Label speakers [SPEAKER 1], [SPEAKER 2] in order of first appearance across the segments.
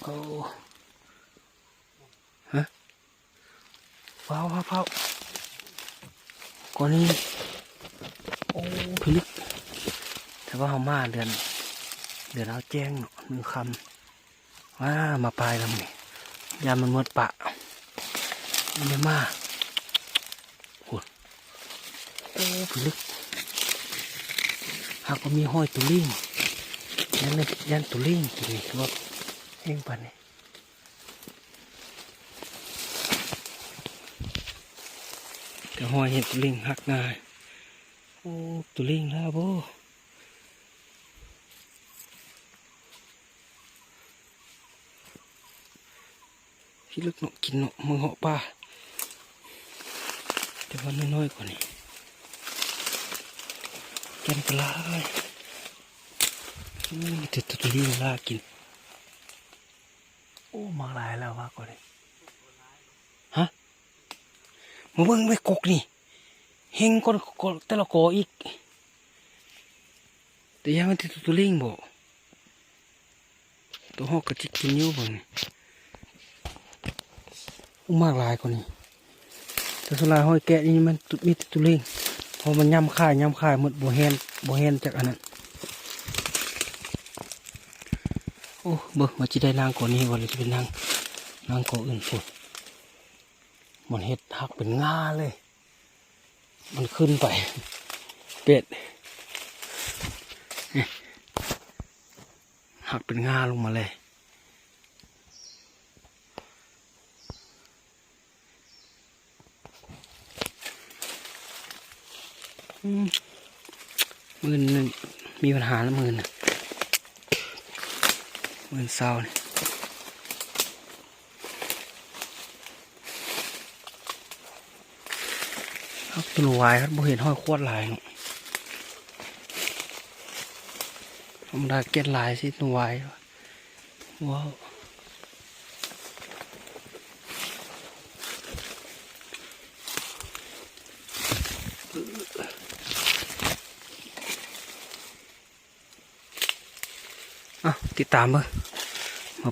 [SPEAKER 1] โอ้ฮะว้าวว้าวว้าวก่อนนี้โอ้พิลึกแต่ว่าเขามาเดือนเอาแจ้งมือคำว่ามาปลายลำนี่ยามมันหมดปะมันไม่มาโอ้พิลึกหากว่ามีห้อยตุลิ่งยันตุลิ่งกินนี่ว่าแห้งปันนี่แต่ห้อยเห็นตุลิ่งหักง่ายโอ้ตุลิ่งแล้วโบพี่ลึกเนาะกินเนาะมึงเหาะปลาแต่ว่าน้อยๆกว่านี้แกนปลามีแต่ตุลิ่งลากินโอ้มาหลายแล้วว่าก่อนเลยฮะมาเบิ่งไปกกนี่เฮงก้นแต่ละกออีกแต่ยังมันติดตุลิ่งบ่ตัวหอกกระจิกกินนิ้วบ่มากหลายกว่านี้แต่สุดท้ายห้อยแกะนี่มันมีแต่ตุลิ่งพอมันย่ำค่ายหมดบ่แฮนจากอันนั้นโอ้เบิ่งมาจีได้นางก่อนนี้วันเลยจะเป็นนางก่ออื่นฝุดมันเห็ดหักเป็นง่าเลยมันขึ้นไปเป็ดหักเป็นง่าลงมาเลยมือนึงมีปัญหาแล้วมือน่ะมือเศร้าเนี่ยครับตัววายครับบ่เห็นห้อยขวดลายเนาะธรรมดาเก็ดลายสิตัววายว้าวติดตามมา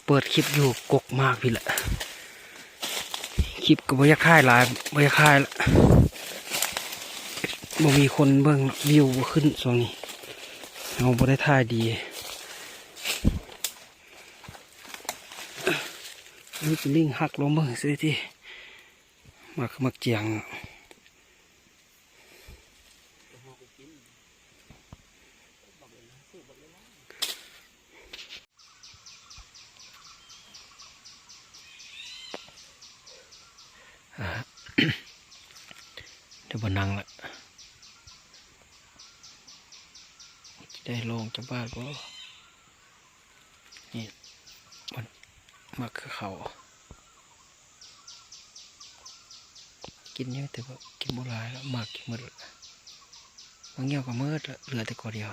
[SPEAKER 1] เปิดคลิปอยู่กกมากพี่แหละคลิปก็บ่อยากค่ายหลายบ่อยากค่ายละบ่มีคนเบิ่งวิวขึ้นช่วงนี้เราบ่ได้ถ่ายดีนี่เป็นลิงหักลงเบิ่งสิที่มักเจียงเดี๋ยวบนนังละได้ลงจากบ้านก็นี่มันมักคือเขากินเยอะแต่ว่ากินโบราณแล้วมักกินหมดบางเงี้ยก็เมื่อเหลือแต่กอเดียว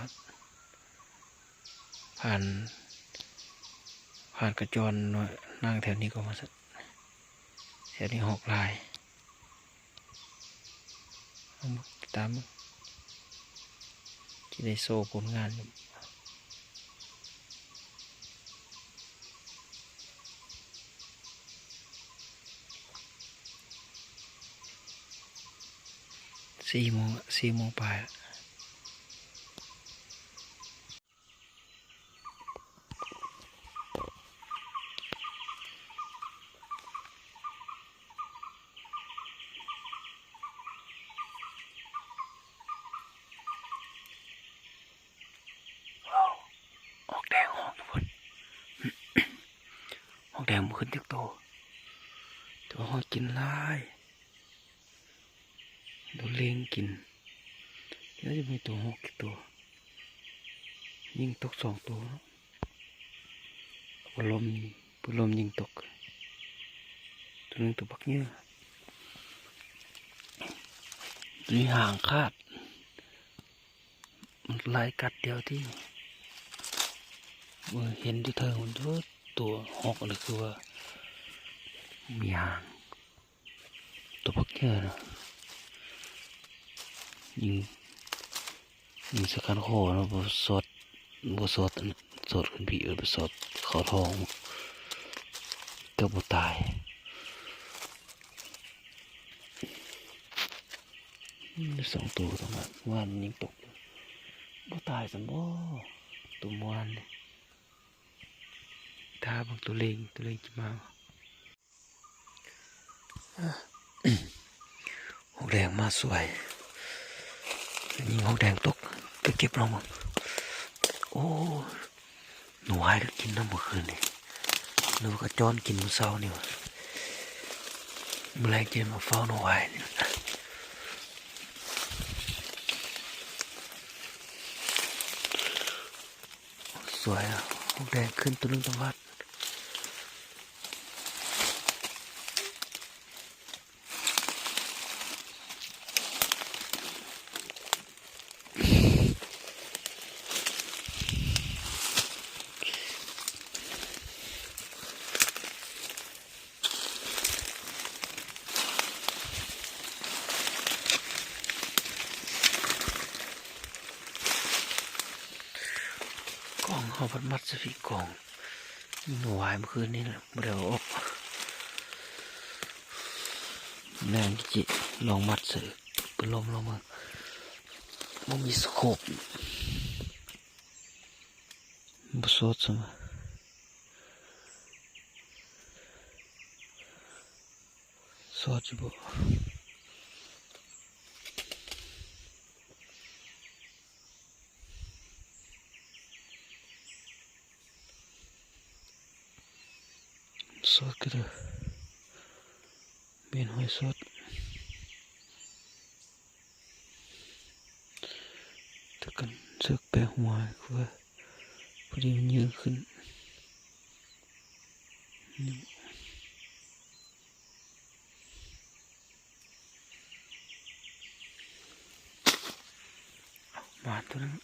[SPEAKER 1] ผ่านกระจรนั่งแถวนี้ก็มาสักแถวนี้6 ลายตามที่ได้โซ่ผลงาน4 โมงปลายออกแดงออกทุกคนออกแดงมันขึ้นจากโตตัวหอยกินลายดูเลี้ยงกินแล้วจะมีตัวหกกี่ตัวยิงตก2 ตัวปลมยิงตกตัวนึงตัวบักเนื้อตัวนี้ห่างคาดมันลายกัดเดียวที่เมื่อเห็นที่เธอมันตัวหอกเลยคือว่ามีห่างตัวบักเนื้อนะยิงสกัดคอนะบสดขึ้นผีบสดเขาทอง กับบ่ตายสองตัวตรงนั้นวานยิงตกบ่ตายสันบ่ตัวมวนนี่ถ้าบางตัวเล็งจะมาหกแดงมาสวยยิงหกแดงตกก็เก็บลงมาโอ้หนูหายแล้วกินน้ำเมื่อคืนนี่หนูก็จอนกินมื้อเช้านี่วะเมื่อไรจะมาเฝ้าหนูหายนี่สวยอ่ะหกแดงขึ้นตัวนึงตรงวัดกล่องเขาพัดมัดสฟีกล่องหนูหายเมื่อคืนนี่แหละไม่ได้เอาออกแรงจิลองมัดเสือเป็นลมลงมามันมีสโคปบุษดสมสอดจิบุสอดก็ได้เป็นหอยสอดถ้ากันเสือกแปะหัวคือว่าพอดีมันเยอะขึ้นมาตัวนั้น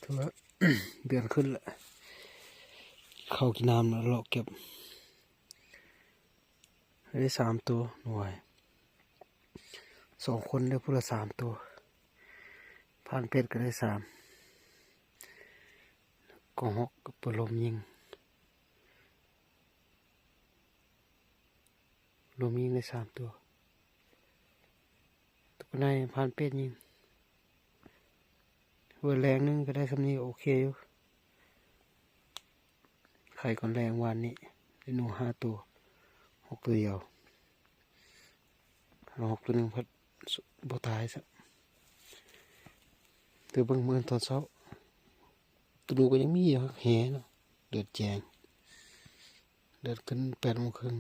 [SPEAKER 1] ถือว่า เดือนขึ้นแหละเข้ากินน้ำแล้วเราเก็บได้3 ตัวหน่วย2 คนได้พูดละ3 ตัวผ่านเป็ดก็ได้3กองฮอกกับปืนลมยิงได้3 ตัวตัวในผ่านเป็ดยิงเวอร์แรงนึงก็ได้คำนี้โอเคอยู่ ข่ก่อนแรงวันนี้ได้หนู5 ตัว6 ตัวเดียวเอา6 ตัวหนึ่งพัดบ่ตายซะตัวเบิ่งเมื่อตอนเช้าตัวดูก็ยังมีอยู่แหเนาะเดือดแจงเดือดขึ้น8 โมงครึ่ง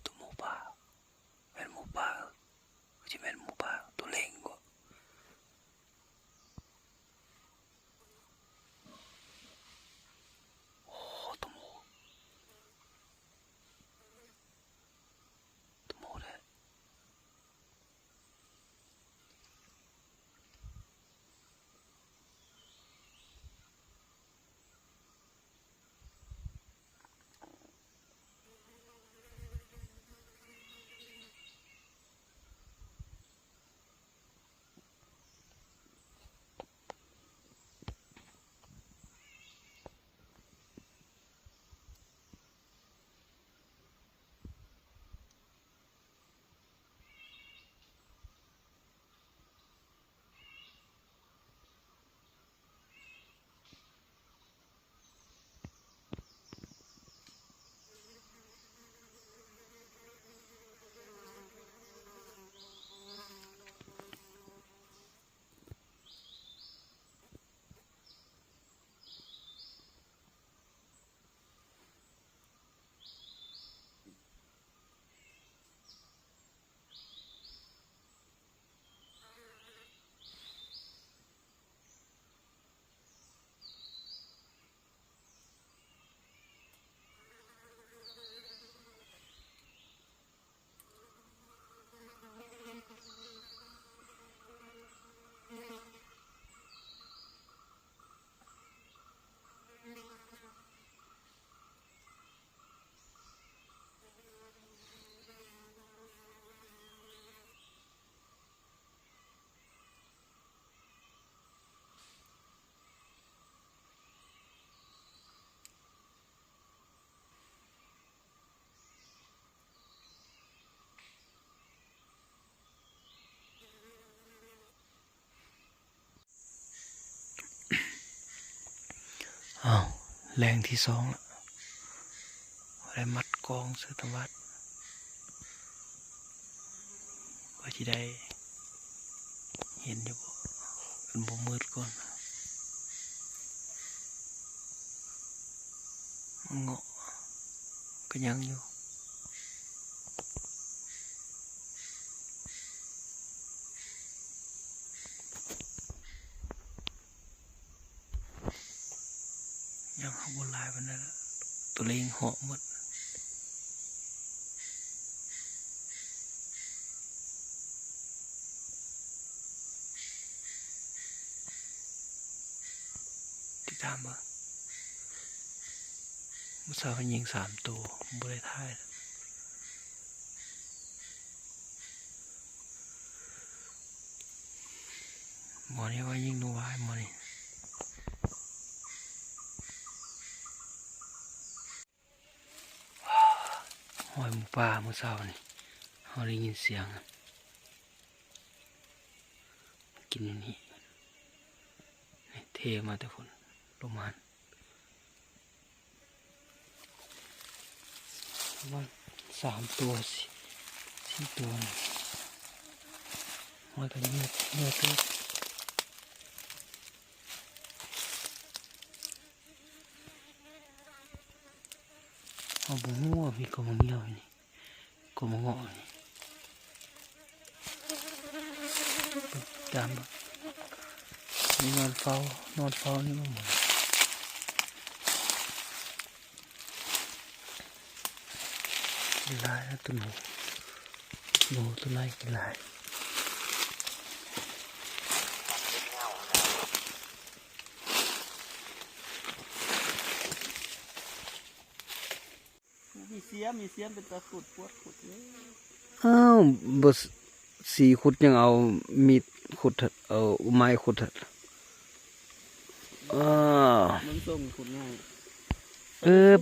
[SPEAKER 1] ตัวหมูป่าแม่นหมูป่าจะแม่นหมูป่าตัวเล็กกว่าโอ้ตัวหมูเลย อ้าวแรงที่2ละอะไรมัดกองเสือตวัดว่าที่ได้เห็นอยู่บ่เป็นบ่มืดก่อนเงาะก็ยังอยู่ยังเขาบนลายวันนั้นตัวเล็งเหาะหมดติดตามมาเมื่อเช้ามันยิง3 ตัวบริท้ายหมอนี่ว่ายิงนูวายหมอนี่หอยหมูป่าเมื่อเช้านี่เขาได้ยินเสียงกินนี่เทมาแต่ฝนลมมันว่า3 ตัว4 ตัวหอยกันเนื้อตัวเอาบุ้งหัวมีกองเงี้ยวนี่ก ก็มาเงาะจามนี่นอนเฝ้นี่มันหมดลายแล้วตัวหนูตัวไหนกินลาย
[SPEAKER 2] มีเสียมเป็นตะขุดปวดขุดเลย
[SPEAKER 1] อ้าวบทสีขุดยังเอามีดขุดเถอะเอาไม้ขุดเถอะ
[SPEAKER 2] มันส่งขุดง่าย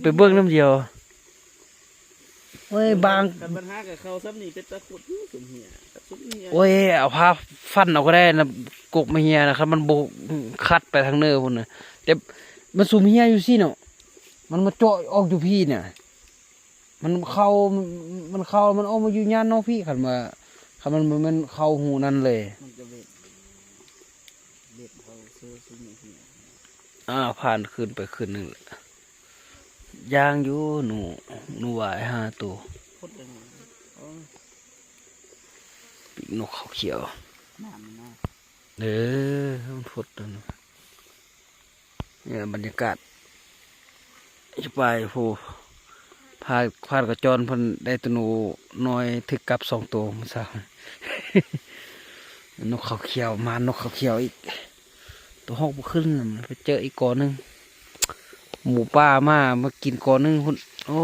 [SPEAKER 1] ไปเบิ้งน้ำเดียวเว้ยบาง
[SPEAKER 2] กันปัญหากับเขาซ้ำนี่เป็นตะขุดสุ่มเหี้ยสุ่มเหี้ย
[SPEAKER 1] โอ้ยเอาผ้าฟันเอาก็ได้นะกกมาเฮียนะครับมันโบคัดไปทางเนื้อพุ่นนะแต่มันสูมเฮียอยู่สิเนาะมันมาเจาะออกอยู่พี่เนี่ยมันเข้ามันออกมาอยู่ย่านน้องพี่ขันมาขันมันเข้าหูนั่นเลย
[SPEAKER 2] มันจะเบ็ดเขาเสื้อสุ่มเหี้ย
[SPEAKER 1] ผ่านขึ้นไปขึ้นหนึ่งย่างอยู่หนูหวาย5 ตัว
[SPEAKER 2] พดยังไง
[SPEAKER 1] ปีกนกเขาเขียว
[SPEAKER 2] น้ำมันนะ
[SPEAKER 1] มันพดนั่นเนี่ยบรรยากาศจะไปผู้พาดกระจรเพิ่นได้ตัวหนูน้อยถึกกับ2 ตัวมันซะ นกเขาเขียวนกเขาเขียวอีกตัวห้องบ่ขึ้นน่ะมันไปเจออีกกอนึงหมูป่ามากินกอนึงพุ่นโอ้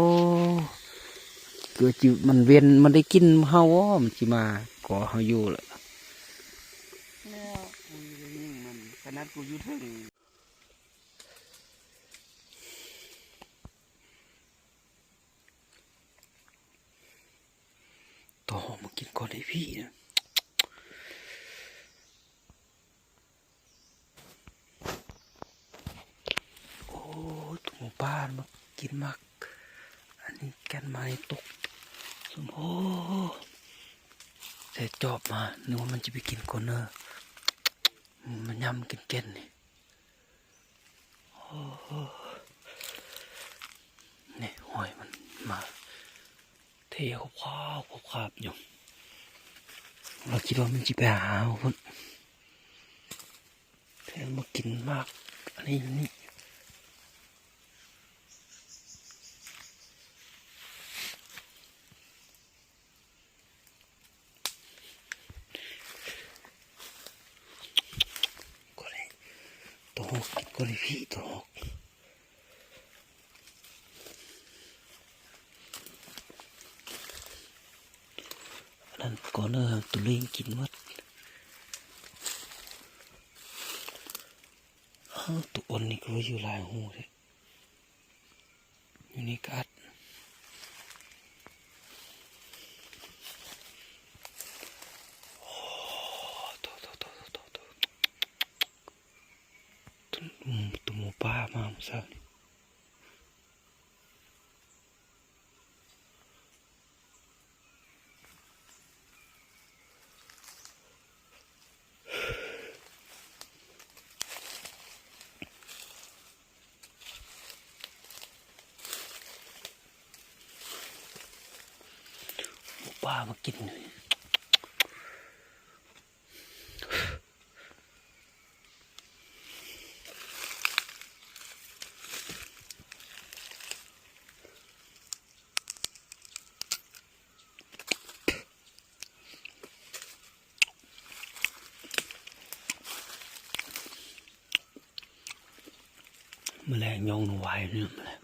[SPEAKER 1] เกิดจิมันเวียนมันได้กินเฮาว่มันสิมาก่อเฮาอยู่แหละ
[SPEAKER 2] แล้วมันขนาดกูอยู่ถึง
[SPEAKER 1] ตัวหอมมากินก่อนได้พี่นะโอ้ตัวหมูป่ามากินมากอันนี้แกนไม้ตกสมโอ้แต่จอบมานึกว่ามันจะไปกินก่อนเนอะมันยำกินแก่นนี่โอ้นี่หอยมันมาเทขบอยู่เราคิดว่ามันจะไปหาคนแทนมากินมากอันนี้ก็เลยตัวหกก็เลยพี่ตัวหกนั่นก่อนเนอะตัวเลี้ยงกินวัดตัวอ่อนนี่ก็อยู่หลายหูเลยอยู่ในกัดตัวหมูป่ามาเมื่อเช้านี้ป้ามากินเลยแมลงยองหนูไว้เนี่ยแมลง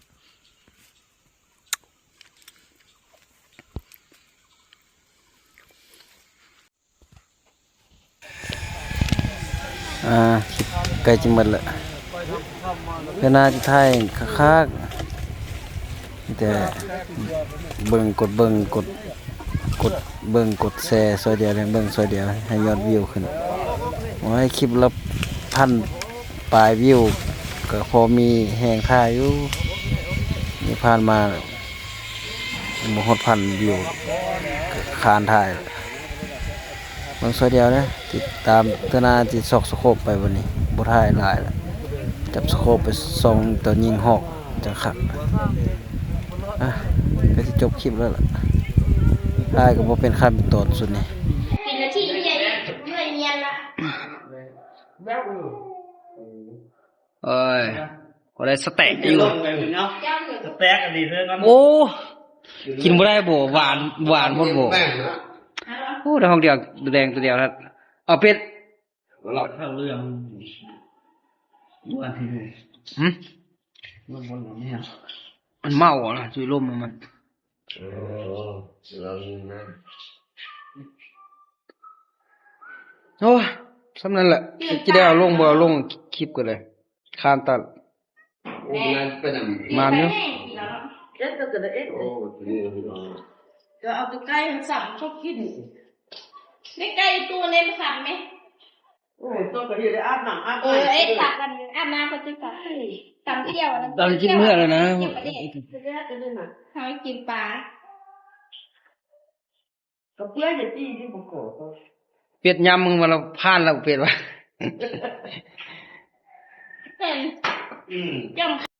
[SPEAKER 1] ใกล้จะหมดละก็น่าจะถ่ายคักๆแต่กดเบิ่งกดแชร์ซอยเดียวเบิ่งซอยเดียวให้ยอดวิวขึ้นว่าให้คลิปละ1,000 ปลายวิวก็พอมีแหงถ่ายอยู่นี่ผ่านมาบ่ฮอด1,000 วิวคานถ่ายบางส่วนเดียวนะติดตามเท่านาจิตซอกสโคปไปวันนี้บ่ถ่ายหลายแล้วจับสโคปไปส่องตัวยิงหอกจังคักก็สิจบคลิปแล้วล่ะ
[SPEAKER 2] ถ่ายก็บ่เป็นขั้นเป็นตอนสุดนี่
[SPEAKER 3] กินนาทีเนียนละ
[SPEAKER 1] เอ้ยก็ได้สเต็กอยู่
[SPEAKER 3] ย่างเหนือ
[SPEAKER 4] แตกกันดีเท่านั้น
[SPEAKER 1] โอ้ กินบ่ได้บ่หวานหวานหมดบ่โอ้ได้ห้องเดียวแดงตัวเดียวครับเอาเป็ด
[SPEAKER 4] เข้าเรื่องวันที่
[SPEAKER 1] หึ
[SPEAKER 4] มันบนหลังเนี่ย
[SPEAKER 1] มันเมาอ่ะนะจุยลมมันโอ้สำนั้นแหละจะได้เอาลงบ่เอาลงคลิปกันเลยคานตัดมานอยู่
[SPEAKER 3] ก็เอาตัวไก่มันสับชอบกินได้ไก่ตัวเล่นสับไหม
[SPEAKER 4] โอ้ยต้องกระดิ่งได้อาบน้ำอาบ
[SPEAKER 3] เอ็ดสับกันอาบน้ำปฏิบัติตำเที่ยว
[SPEAKER 1] ตอนกินเมื่อแล้วนะ
[SPEAKER 3] เขากินปลา
[SPEAKER 4] ก็เพื่อนจะตีที่ผมขอ
[SPEAKER 1] เป็ดยำมึงมาเราพลาดแล้วเป็ดวะ
[SPEAKER 3] เป็น
[SPEAKER 4] อืม
[SPEAKER 3] จำ